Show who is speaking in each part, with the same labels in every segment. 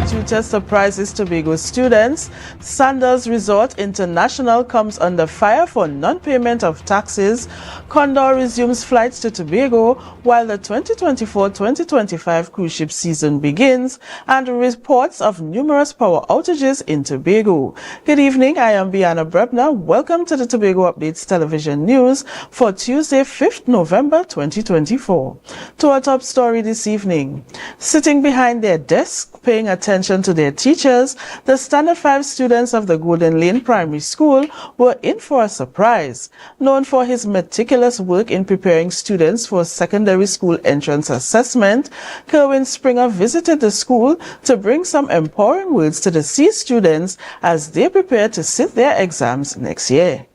Speaker 1: tutor surprises Tobago students. Sandals Resort International comes under fire for non-payment of taxes. Condor resumes flights to Tobago while the 2024-2025 cruise ship season begins, and reports of numerous power outages in Tobago. Good evening, I am Bianna Brebner. Welcome to the Tobago Updates Television News for Tuesday, 5th November 2024. To our top story this evening. Sitting behind their desk, paying attention to their teachers, the Standard 5 students of the Golden Lane Primary School were in for a surprise. Known for his meticulous work in preparing students for secondary school entrance assessment, Kerwin Springer visited the school to bring some empowering words to the C students as they prepare to sit their exams next year.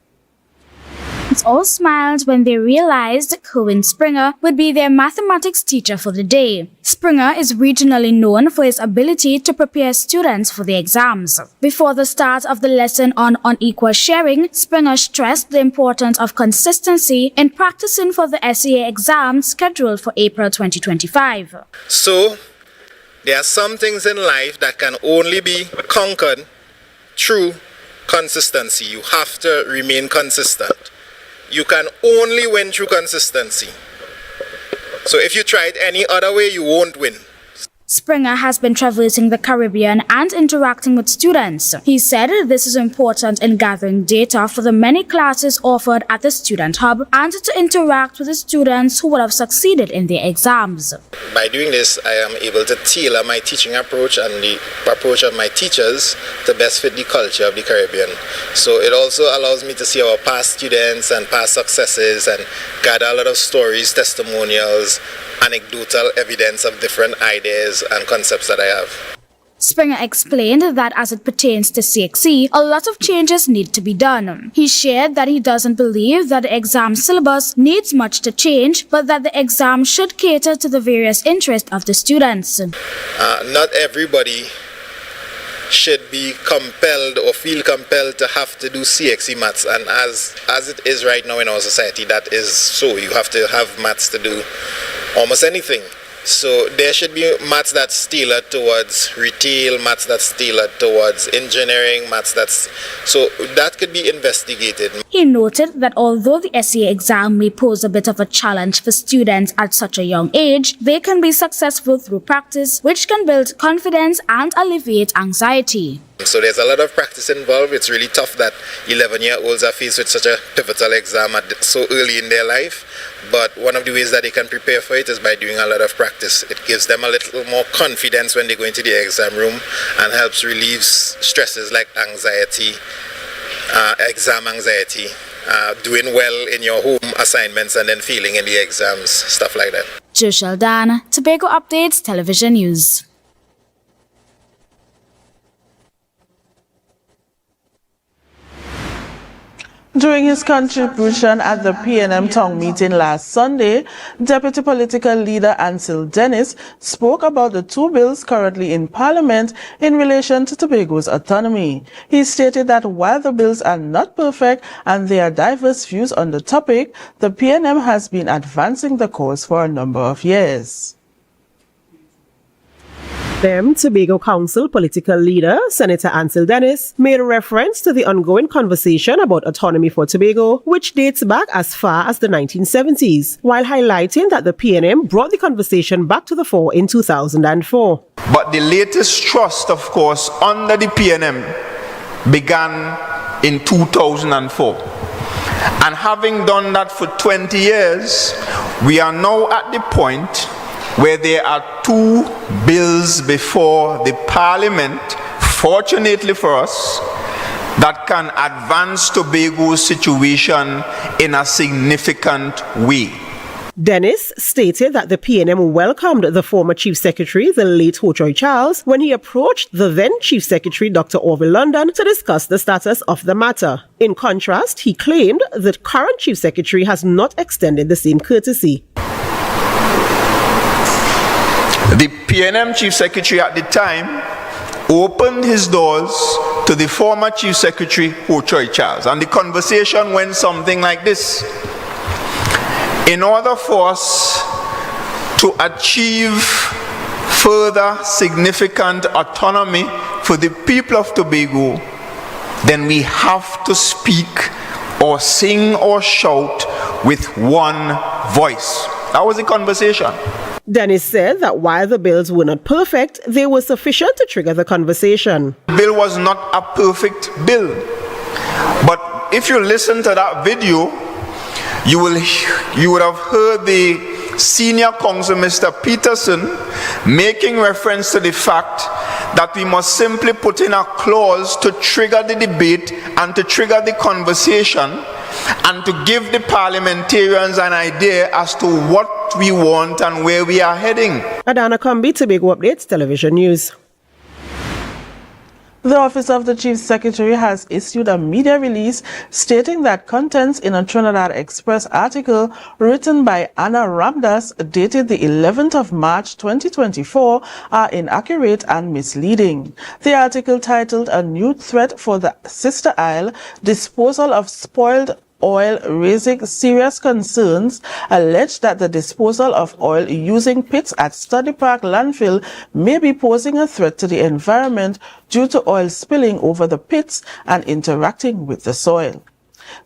Speaker 2: All smiled when they realized Kerwin Springer would be their mathematics teacher for the day. Springer is regionally known for his ability to prepare students for the exams. Before the start of the lesson on unequal sharing, Springer stressed the importance of consistency in practicing for the SEA exam scheduled for April 2025.
Speaker 3: So, there are some things in life that can only be conquered through consistency. You have to remain consistent. You can only win through consistency. So if you try it any other way, you won't win.
Speaker 2: Springer has been traversing the Caribbean and interacting with students. He said this is important in gathering data for the many classes offered at the Student Hub and to interact with the students who would have succeeded in their exams.
Speaker 3: By doing this, I am able to tailor my teaching approach and the approach of my teachers to best fit the culture of the Caribbean. So it also allows me to see our past students and past successes and gather a lot of stories, testimonials, anecdotal evidence of different ideas and concepts that I have.
Speaker 2: Springer explained that as it pertains to CXC, a lot of changes need to be done. He shared that he doesn't believe that the exam syllabus needs much to change, but that the exam should cater to the various interests of the students.
Speaker 3: Not everybody should be compelled or feel compelled to have to do CXC maths, and as it is right now in our society, that is so. You have to have maths to do almost anything. So there should be maths that's tailored towards retail, maths that's tailored towards engineering, so that could be investigated.
Speaker 2: He noted that although the SEA exam may pose a bit of a challenge for students at such a young age, they can be successful through practice, which can build confidence and alleviate anxiety.
Speaker 3: So there's a lot of practice involved. It's really tough that 11-year-olds are faced with such a pivotal exam so early in their life. But one of the ways that they can prepare for it is by doing a lot of practice. It gives them a little more confidence when they go into the exam room and helps relieve stresses like anxiety, exam anxiety, doing well in your home assignments and then failing in the exams, stuff like that.
Speaker 2: Joshel Dan, Tobago Updates Television News.
Speaker 1: During his contribution at the PNM Town meeting last Sunday, Deputy Political Leader Ansel Dennis spoke about the two bills currently in Parliament in relation to Tobago's autonomy. He stated that while the bills are not perfect and there are diverse views on the topic, the PNM has been advancing the cause for a number of years.
Speaker 4: Tobago Council political leader, Senator Ansel Dennis, made reference to the ongoing conversation about autonomy for Tobago, which dates back as far as the 1970s, while highlighting that the PNM brought the conversation back to the fore in 2004.
Speaker 5: But the latest thrust, of course, under the PNM began in 2004. And having done that for 20 years, we are now at the point where there are two bills before the Parliament, fortunately for us, that can advance Tobago's situation in a significant way.
Speaker 4: Dennis stated that the PNM welcomed the former Chief Secretary, the late Ho Choi Charles, when he approached the then Chief Secretary, Dr. Orville London, to discuss the status of the matter. In contrast, he claimed that current Chief Secretary has not extended the same courtesy.
Speaker 5: The PNM Chief Secretary at the time opened his doors to the former Chief Secretary, Ho Choi Charles, and the conversation went something like this. In order for us to achieve further significant autonomy for the people of Tobago, then we have to speak or sing or shout with one voice. That was the conversation.
Speaker 4: Dennis said that while the bills were not perfect, they were sufficient to trigger the conversation.
Speaker 5: The bill was not a perfect bill. But if you listen to that video, you would have heard the senior counsel, Mr. Peterson, making reference to the fact that we must simply put in a clause to trigger the debate and to trigger the conversation and to give the parliamentarians an idea as to what we want and where we are heading.
Speaker 4: Adana Kambi, Tobago Updates Television News.
Speaker 1: The Office of the Chief Secretary has issued a media release stating that contents in a Trinidad Express article written by Anna Ramdas dated the 11th of March 2024 are inaccurate and misleading. The article, titled "A New Threat for the Sister Isle, Disposal of Spoiled Oil Raising Serious Concerns," alleged that the disposal of oil using pits at Study Park landfill may be posing a threat to the environment due to oil spilling over the pits and interacting with the soil.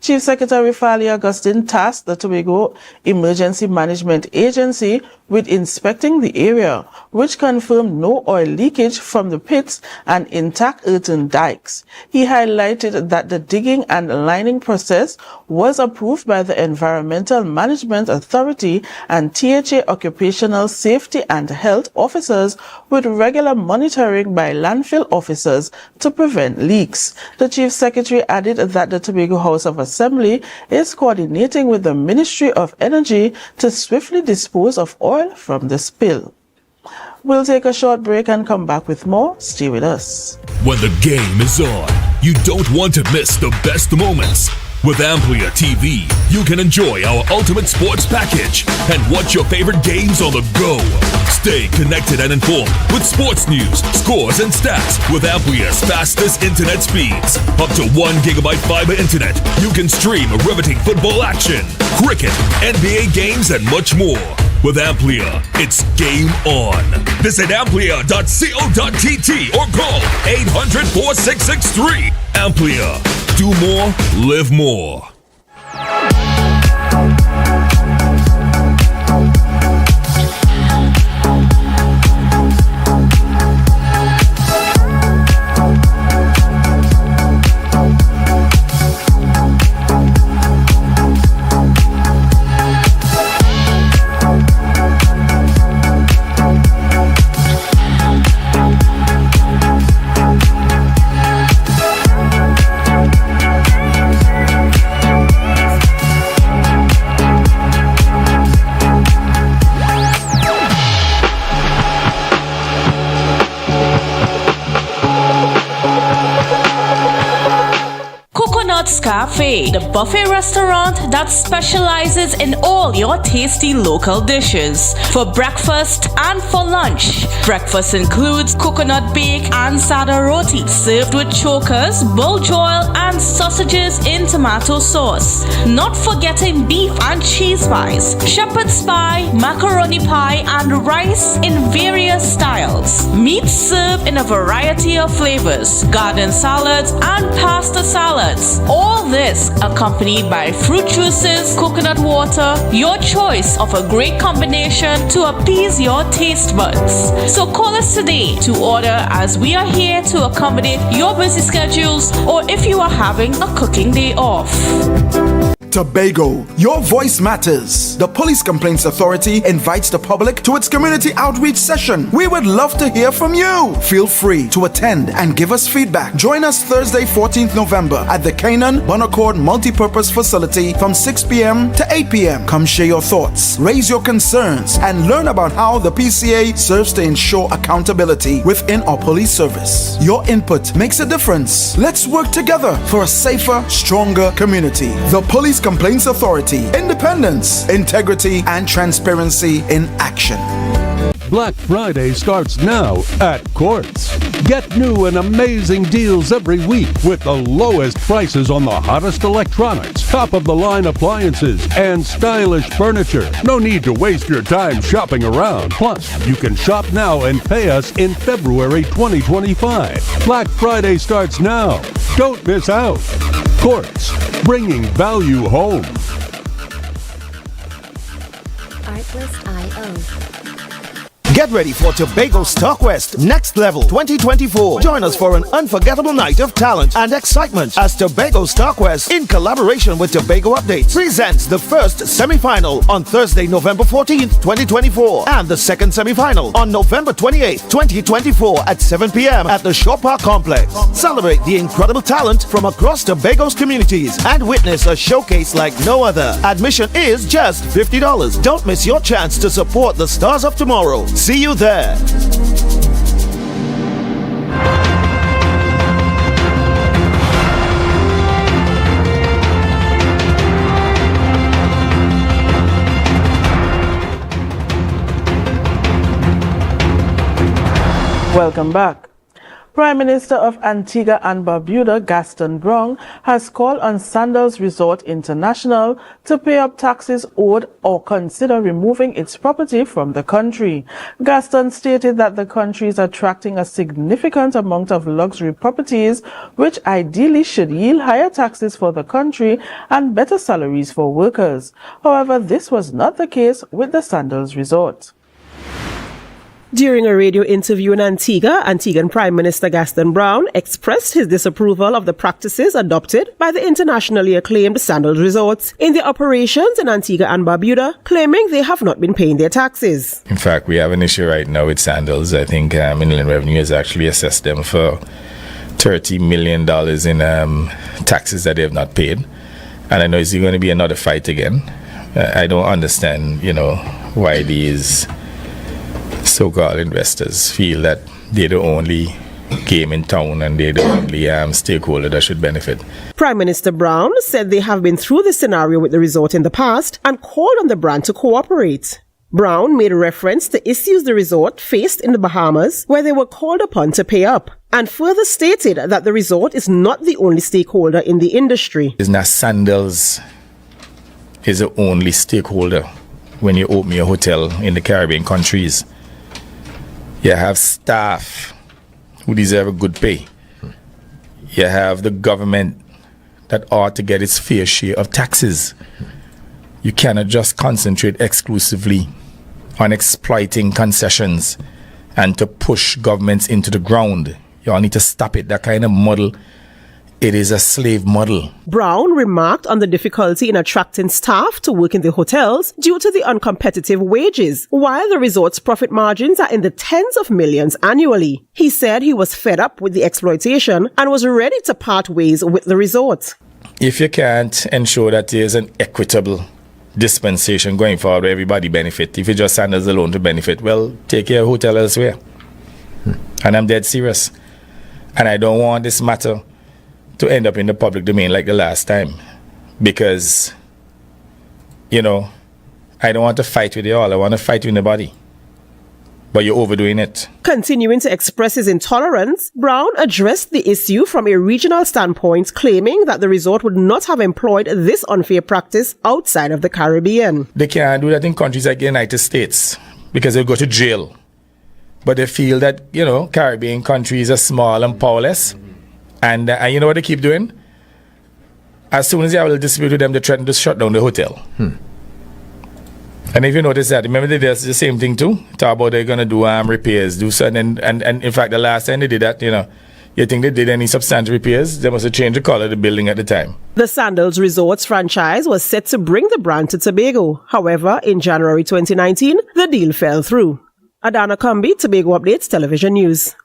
Speaker 1: Chief Secretary Fali Augustine tasked the Tobago Emergency Management Agency with inspecting the area, which confirmed no oil leakage from the pits and intact earthen dikes. He highlighted that the digging and lining process was approved by the Environmental Management Authority and THA Occupational Safety and Health officers, with regular monitoring by landfill officers to prevent leaks. The Chief Secretary added that the Tobago House of Assembly is coordinating with the Ministry of Energy to swiftly dispose of oil from the spill. We'll take a short break and come back with more. Stay with us.
Speaker 6: When the game is on, you don't want to miss the best moments. With Amplia TV, you can enjoy our ultimate sports package and watch your favorite games on the go. Stay connected and informed with sports news, scores, and stats with Amplia's fastest internet speeds. Up to 1 GB fiber internet, you can stream riveting football action, cricket, NBA games, and much more. With Amplia, it's game on. Visit amplia.co.tt or call 800-4663. Amplia. Do more, live more.
Speaker 7: Cafe, the buffet restaurant that specializes in all your tasty local dishes. For breakfast and for lunch. Breakfast includes coconut bake and sada roti, served with chokers, bull joil, and sausages in tomato sauce. Not forgetting beef and cheese pies, shepherd's pie, macaroni pie, and rice in various styles. Meat served in a variety of flavors, garden salads, and pasta salads. All this accompanied by fruit juices, coconut water, your choice of a great combination to appease your taste buds. So call us today to order, as we are here to accommodate your busy schedules or if you are having a cooking day off.
Speaker 8: Tobago, your voice matters. The Police Complaints Authority invites the public to its community outreach session. We would love to hear from you. Feel free to attend and give us feedback. Join us Thursday, 14th November at the Canaan Bonaccord Multipurpose Facility from 6 p.m. to 8 p.m. Come share your thoughts, raise your concerns, and learn about how the PCA serves to ensure accountability within our police service. Your input makes a difference. Let's work together for a safer, stronger community. The Police Complaints Authority. Independence, integrity, and transparency in action.
Speaker 9: Black Friday starts now at Courts. Get new and amazing deals every week with the lowest prices on the hottest electronics, top-of-the-line appliances, and stylish furniture. No need to waste your time shopping around. Plus, you can shop now and pay us in February 2025. Black Friday starts now. Don't miss out. Courts, bringing value home.
Speaker 10: Artlist.io.
Speaker 11: Get ready for Tobago Starquest Next Level 2024. Join us for an unforgettable night of talent and excitement as Tobago Starquest, in collaboration with Tobago Updates, presents the first semi-final on Thursday, November 14th, 2024, and the second semi-final on November 28th, 2024 at 7 p.m. at the Shore Park Complex. Celebrate the incredible talent from across Tobago's communities and witness a showcase like no other. Admission is just $50. Don't miss your chance to support the stars of tomorrow. See you there.
Speaker 1: Welcome back. Prime Minister of Antigua and Barbuda, Gaston Brown, has called on Sandals Resort International to pay up taxes owed or consider removing its property from the country. Gaston stated that the country is attracting a significant amount of luxury properties, which ideally should yield higher taxes for the country and better salaries for workers. However, this was not the case with the Sandals Resort.
Speaker 4: During a radio interview in Antigua, Antiguan Prime Minister Gaston Brown expressed his disapproval of the practices adopted by the internationally acclaimed Sandals Resorts in their operations in Antigua and Barbuda, claiming they have not been paying their taxes.
Speaker 12: In fact, we have an issue right now with Sandals. I think Inland Revenue has actually assessed them for $30 million in taxes that they have not paid. And I know it's going to be another fight again. I don't understand, why these so-called investors feel that they're the only game in town and they're the only stakeholder that should benefit.
Speaker 4: Prime Minister Brown said they have been through this scenario with the resort in the past and called on the brand to cooperate. Brown made reference to issues the resort faced in the Bahamas, where they were called upon to pay up, and further stated that the resort is not the only stakeholder in the industry.
Speaker 12: It's not Sandals is the only stakeholder when you open your hotel in the Caribbean countries. You have staff who deserve a good pay. You have the government that ought to get its fair share of taxes. You cannot just concentrate exclusively on exploiting concessions and to push governments into the ground. You all need to stop it. That kind of model, it is a slave model.
Speaker 4: Brown remarked on the difficulty in attracting staff to work in the hotels due to the uncompetitive wages, while the resort's profit margins are in the tens of millions annually. He said he was fed up with the exploitation and was ready to part ways with the resort.
Speaker 12: If you can't ensure that there's an equitable dispensation going forward where everybody benefit, if you just Sandals alone to benefit, well, take your hotel elsewhere. And I'm dead serious. And I don't want this matter to end up in the public domain like the last time, because I don't want to fight with you all. I want to fight with nobody, but you're overdoing it.
Speaker 4: Continuing to express his intolerance, Brown addressed the issue from a regional standpoint, claiming that the resort would not have employed this unfair practice outside of the Caribbean.
Speaker 12: They can't do that in countries like the United States because they'll go to jail, but they feel that Caribbean countries are small and powerless. And you know what they keep doing? As soon as they have a little dispute with them, they threaten to shut down the hotel. And if you notice that, remember they did the same thing too? Talk about they're going to do repairs, do something. And in fact, the last time they did that, you think they did any substantive repairs? They must have changed the color of the building at the time.
Speaker 4: The Sandals Resorts franchise was set to bring the brand to Tobago. However, in January 2019, the deal fell through. Adana Kumbi, Tobago Updates Television News.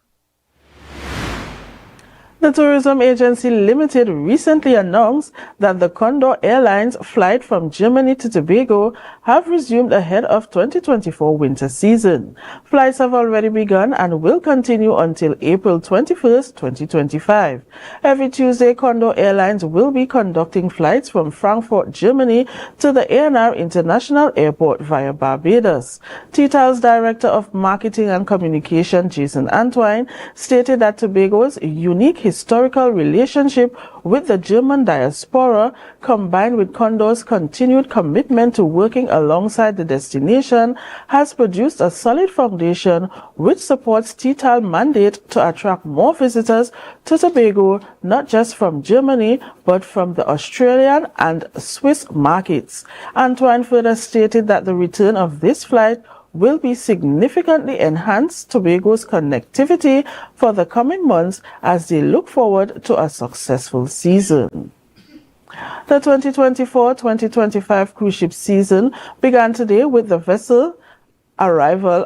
Speaker 1: The Tourism Agency Limited recently announced that the Condor Airlines flight from Germany to Tobago have resumed ahead of 2024 winter season. Flights have already begun and will continue until April 21st, 2025. Every Tuesday, Condor Airlines will be conducting flights from Frankfurt, Germany to the ANR International Airport via Barbados. TTAL's Director of Marketing and Communication, Jason Antwine, stated that Tobago's unique historical relationship with the German diaspora, combined with Condor's continued commitment to working alongside the destination, has produced a solid foundation which supports TTAL's mandate to attract more visitors to Tobago, not just from Germany, but from the Australian and Swiss markets. Antoine further stated that the return of this flight will be significantly enhance Tobago's connectivity for the coming months as they look forward to a successful season. The 2024-2025 cruise ship season began today with the arrival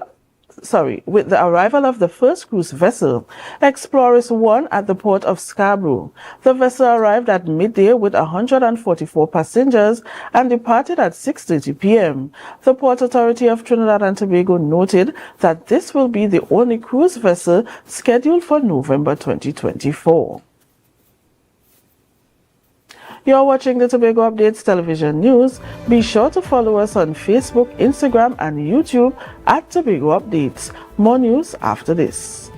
Speaker 1: of the first cruise vessel, Explorers 1, at the port of Scarborough. The vessel arrived at midday with 144 passengers and departed at 6:30 p.m. The Port Authority of Trinidad and Tobago noted that this will be the only cruise vessel scheduled for November 2024. You're watching the Tobago Updates Television News. Be sure to follow us on Facebook, Instagram, and YouTube at Tobago Updates. More news after this.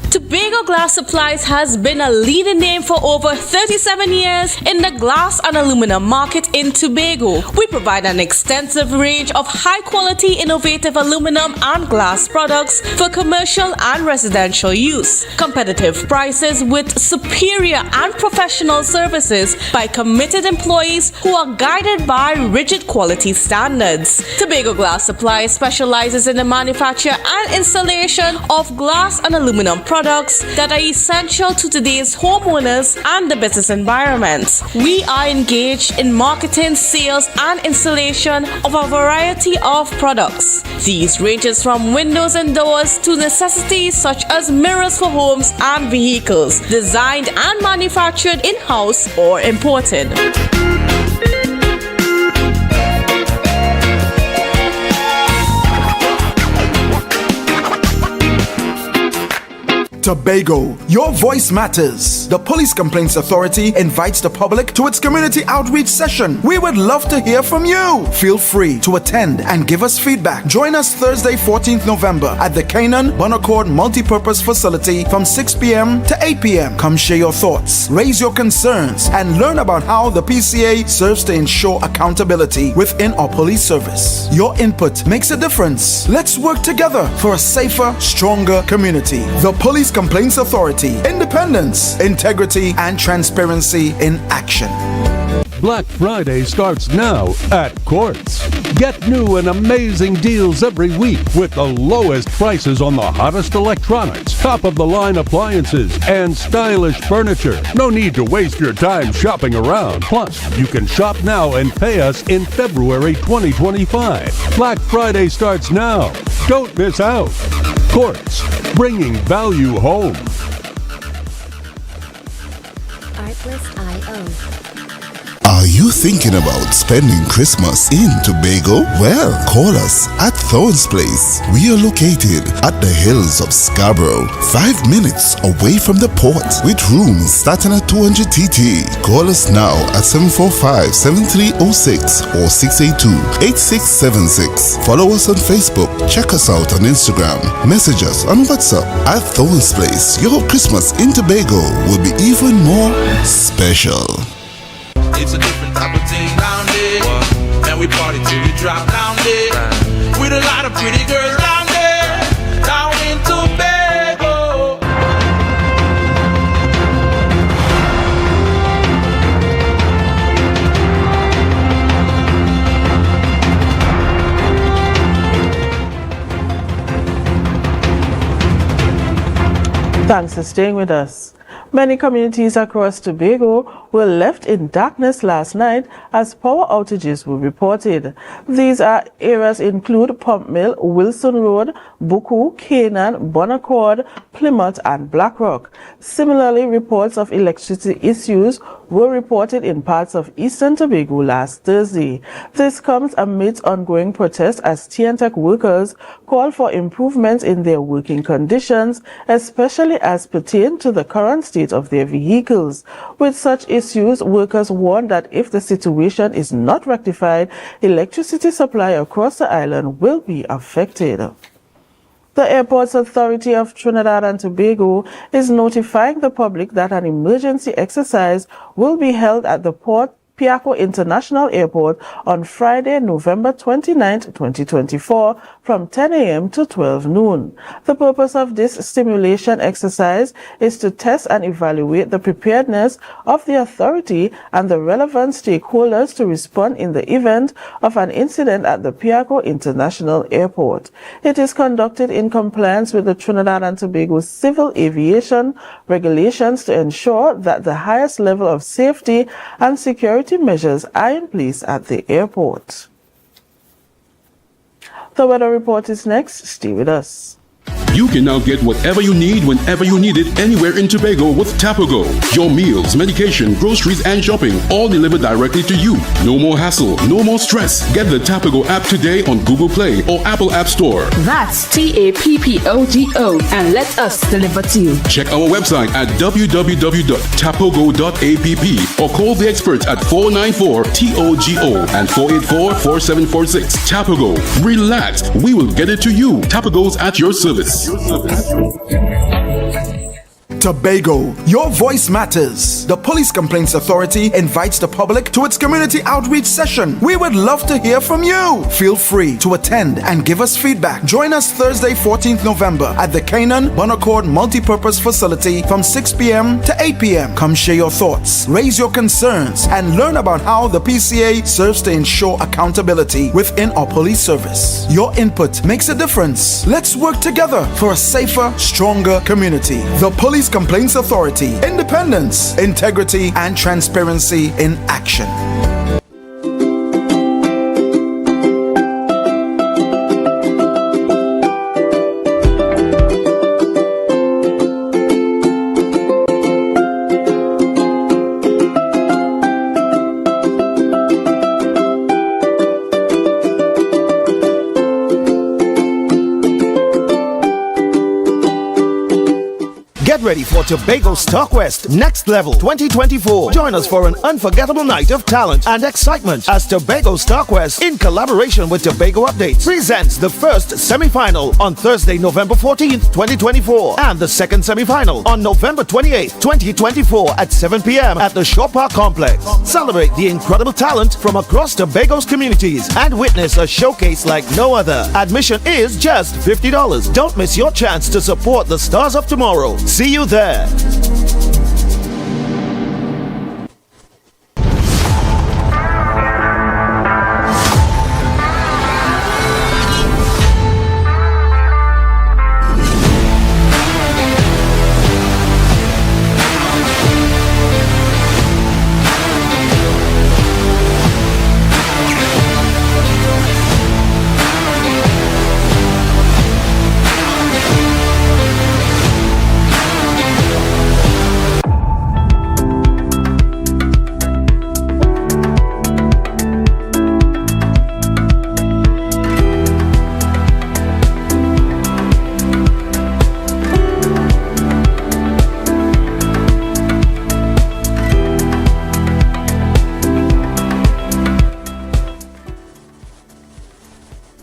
Speaker 7: Tobago Glass Supplies has been a leading name for over 37 years in the glass and aluminum market in Tobago. We provide an extensive range of high-quality, innovative aluminum and glass products for commercial and residential use. Competitive prices with superior and professional services by committed employees who are guided by rigid quality standards. Tobago Glass Supplies specializes in the manufacture and installation of glass and aluminum products that are essential to today's homeowners and the business environment. We are engaged in marketing, sales, and installation of a variety of products. These ranges from windows and doors to necessities such as mirrors for homes and vehicles, designed and manufactured in-house or imported.
Speaker 8: Tobago, your voice matters. The Police Complaints Authority invites the public to its community outreach session. We would love to hear from you. Feel free to attend and give us feedback. Join us Thursday, 14th November at the Canaan Bonaccord Multipurpose Facility from 6 p.m. to 8 p.m. Come share your thoughts, raise your concerns, and learn about how the PCA serves to ensure accountability within our police service. Your input makes a difference. Let's work together for a safer, stronger community. The Police Complaints Authority. Independence, integrity, and transparency in action.
Speaker 9: Black Friday starts now at Courts. Get new and amazing deals every week with the lowest prices on the hottest electronics, top-of-the-line appliances, and stylish furniture. No need to waste your time shopping around. Plus, you can shop now and pay us in February 2025. Black Friday starts now. Don't miss out. Courts, bringing value home.
Speaker 10: Artlist.io.
Speaker 13: Are you thinking about spending Christmas in Tobago? Well, call us at Thorns Place. We are located at the hills of Scarborough, 5 minutes away from the port, with rooms starting at 200 TT. Call us now at 745-7306 or 682-8676. Follow us on Facebook. Check us out on Instagram. Message us on WhatsApp at Thorns Place. Your Christmas in Tobago will be even more special.
Speaker 14: It's a different type of thing down there. And we party till we drop down there. With a lot of pretty girls down there. Down in Tobago.
Speaker 1: Thanks for staying with us. Many communities across Tobago were left in darkness last night as power outages were reported. These areas include Pump Mill, Wilson Road, Buku, Canaan, Bonaccord, Plymouth and Blackrock. Similarly, reports of electricity issues were reported in parts of eastern Tobago last Thursday. This comes amidst ongoing protests as TNTech workers call for improvements in their working conditions, especially as pertain to the current state of their vehicles. With such issues, workers warn that if the situation is not rectified, electricity supply across the island will be affected. The Airports Authority of Trinidad and Tobago is notifying the public that an emergency exercise will be held at the Port Piaco International Airport on Friday, November 29, 2024, from 10 a.m. to 12 noon. The purpose of this stimulation exercise is to test and evaluate the preparedness of the authority and the relevant stakeholders to respond in the event of an incident at the Piaco International Airport. It is conducted in compliance with the Trinidad and Tobago Civil Aviation regulations to ensure that the highest level of safety and security measures are in place at the airport. The weather report is next. Stay with us.
Speaker 10: You can now get whatever you need whenever you need it anywhere in Tobago with Tobago. Your meals, medication, groceries and shopping all delivered directly to you. No more hassle, no more stress. Get the Tobago app today on Google Play or Apple App Store.
Speaker 15: That's TAPPOGO and let us deliver to you.
Speaker 10: Check our website at www.tapogo.app or call the experts at 494-TOGO and 484-4746. Tobago. Relax. We will get it to you. Tobago's at your service.
Speaker 8: Tobago, your voice matters. The Police Complaints Authority invites the public to its community outreach session. We would love to hear from you. Feel free to attend and give us feedback. Join us Thursday, 14th November at the Canaan Bonaccord Multipurpose Facility from 6 p.m. to 8 p.m. Come share your thoughts, raise your concerns, and learn about how the PCA serves to ensure accountability within our police service. Your input makes a difference. Let's work together for a safer, stronger community. The Police Complaints Authority. Independence, integrity, and transparency in action.
Speaker 11: Get ready for Tobago Stock West Next Level 2024. Join us for an unforgettable night of talent and excitement as Tobago Stock West, in collaboration with Tobago Updates, presents the first semi-final on Thursday, November 14th, 2024, and the second semi-final on November 28th, 2024 at 7 p.m. at the Shore Park Complex. Celebrate the incredible talent from across Tobago's communities and witness a showcase like no other. Admission is just $50. Don't miss your chance to support the stars of tomorrow. See you there.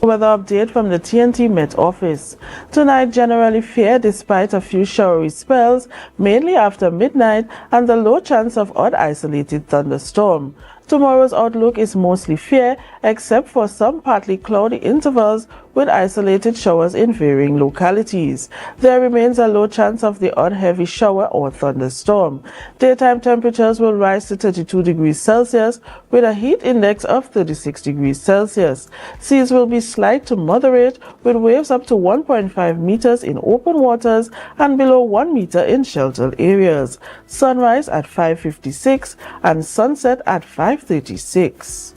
Speaker 1: Weather update from the TNT Met office. Tonight generally fair despite a few showery spells, mainly after midnight, and the low chance of odd isolated thunderstorm. Tomorrow's outlook is mostly fair, except for some partly cloudy intervals with isolated showers in varying localities. There remains a low chance of the odd heavy shower or thunderstorm. Daytime temperatures will rise to 32 degrees Celsius with a heat index of 36 degrees Celsius. Seas will be slight to moderate with waves up to 1.5 meters in open waters and below 1 meter in sheltered areas. Sunrise at 5:56 and sunset at 5:36.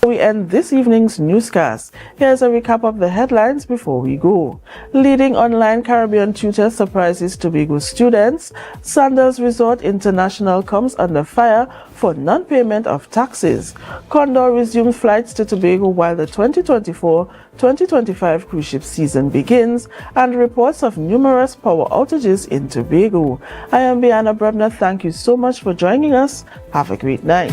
Speaker 1: We end this evening's newscast. Here's a recap of the headlines before we go. Leading online Caribbean tutor surprises Tobago students. Sandals Resort International comes under fire for non-payment of taxes. Condor resumes flights to Tobago while the 2024-2025 cruise ship season begins, and reports of numerous power outages in Tobago. I am Bianna Brebner. Thank you so much for joining us. Have a great night.